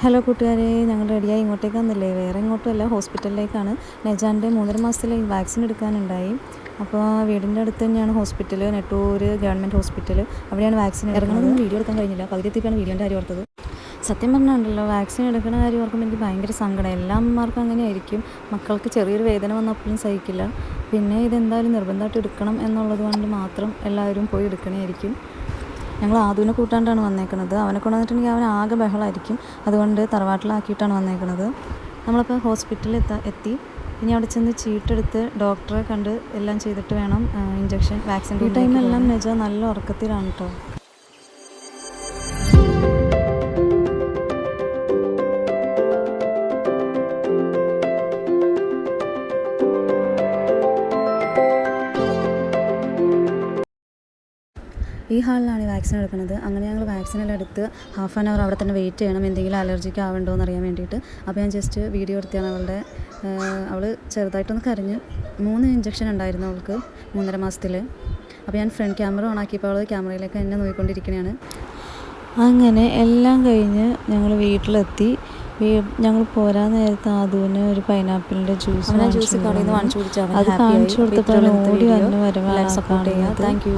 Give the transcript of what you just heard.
Hello കൂട്ടുകാരെ, ഞങ്ങൾ റെഡിയായി ഇങ്ങോട്ടേക്കാന്നില്ലേ, വേറെ ഇങ്ങോട്ടുമല്ല, ഹോസ്പിറ്റലിലേക്കാണ്. നെജാൻ്റെ 3.5 മാസത്തിൽ വാക്സിൻ എടുക്കാനുണ്ടായി. അപ്പോൾ വീടിൻ്റെ അടുത്ത് തന്നെയാണ് ഹോസ്പിറ്റൽ, നെട്ടൂർ ഗവൺമെൻറ് ഹോസ്പിറ്റൽ. അവിടെയാണ് വാക്സിൻ ഇറങ്ങുന്നതൊന്നും വീഡിയോ എടുക്കാൻ കഴിഞ്ഞില്ല. പകുതി എത്തിയപ്പോഴാണ് വീഡിയോൻ്റെ കാര്യം ഓർത്തത്. സത്യം പറഞ്ഞാണ്ടല്ലോ, വാക്സിൻ എടുക്കുന്ന കാര്യം ഓർക്കുമ്പോൾ എനിക്ക് ഭയങ്കര സങ്കടം. എല്ലാ അമ്മമാർക്കും അങ്ങനെ ആയിരിക്കും. മക്കൾക്ക് ചെറിയൊരു വേദന വന്നപ്പോഴും സഹിക്കില്ല. പിന്നെ ഇതെന്തായാലും നിർബന്ധമായിട്ട് എടുക്കണം എന്നുള്ളത് കൊണ്ട് മാത്രം എല്ലാവരും പോയി എടുക്കണമായിരിക്കും. ഞങ്ങൾ ആദുവിനെ കൂട്ടാണ്ടാണ് വന്നേക്കുന്നത്. അവനെ കൊണ്ടുവന്നിട്ടുണ്ടെങ്കിൽ അവൻ ആകെ ബഹളമായിരിക്കും. അതുകൊണ്ട് തറവാട്ടിലാക്കിയിട്ടാണ് വന്നേക്കുന്നത്. നമ്മളിപ്പോൾ ഹോസ്പിറ്റലിൽ എത്തി. ഇനി അവിടെ ചെന്ന് ചീട്ടെടുത്ത് ഡോക്ടറെ കണ്ട് എല്ലാം ചെയ്തിട്ട് വേണം ഇഞ്ചക്ഷൻ വാക്സിൻ. ഈ ടൈമെല്ലാം നെജ നല്ല ഉറക്കത്തിലാണ് കേട്ടോ. ഈ ഹാളിലാണ് വാക്സിൻ എടുക്കുന്നത്. അങ്ങനെ ഞങ്ങൾ വാക്സിനെല്ലാം എടുത്ത് ഹാഫ് ആൻ അവർ അവിടെ തന്നെ വെയിറ്റ് ചെയ്യണം, എന്തെങ്കിലും അലർജിക്ക് ആവണ്ടോ എന്ന് അറിയാൻ വേണ്ടിയിട്ട്. അപ്പോൾ ഞാൻ ജസ്റ്റ് വീഡിയോ എടുത്തിയാണ് അവൾ ചെറുതായിട്ടൊന്ന് കരഞ്ഞ്. 3 ഇഞ്ചക്ഷൻ ഉണ്ടായിരുന്നു അവൾക്ക് 3.5 മാസത്തിൽ. അപ്പോൾ ഞാൻ ഫ്രണ്ട് ക്യാമറ ഓണാക്കിയപ്പോൾ അവൾ ക്യാമറയിലേക്ക് എന്നെ നോക്കിക്കൊണ്ടിരിക്കുകയാണ്. അങ്ങനെ എല്ലാം കഴിഞ്ഞ് ഞങ്ങൾ വീട്ടിലെത്തി. ഞങ്ങൾ പോരാൻ നേരത്ത് ആദുവിന് ഒരു പൈനാപ്പിളിൻ്റെ ജ്യൂസ് കടയിൽ നിന്ന് വാങ്ങിച്ചു കുടിച്ചാൽ അത് കാണിച്ചു കൊടുത്തപ്പോൾ ഓടി വന്ന് വരവാണ്. സപ്പോർട്ട് ചെയ്യുക. Thank you.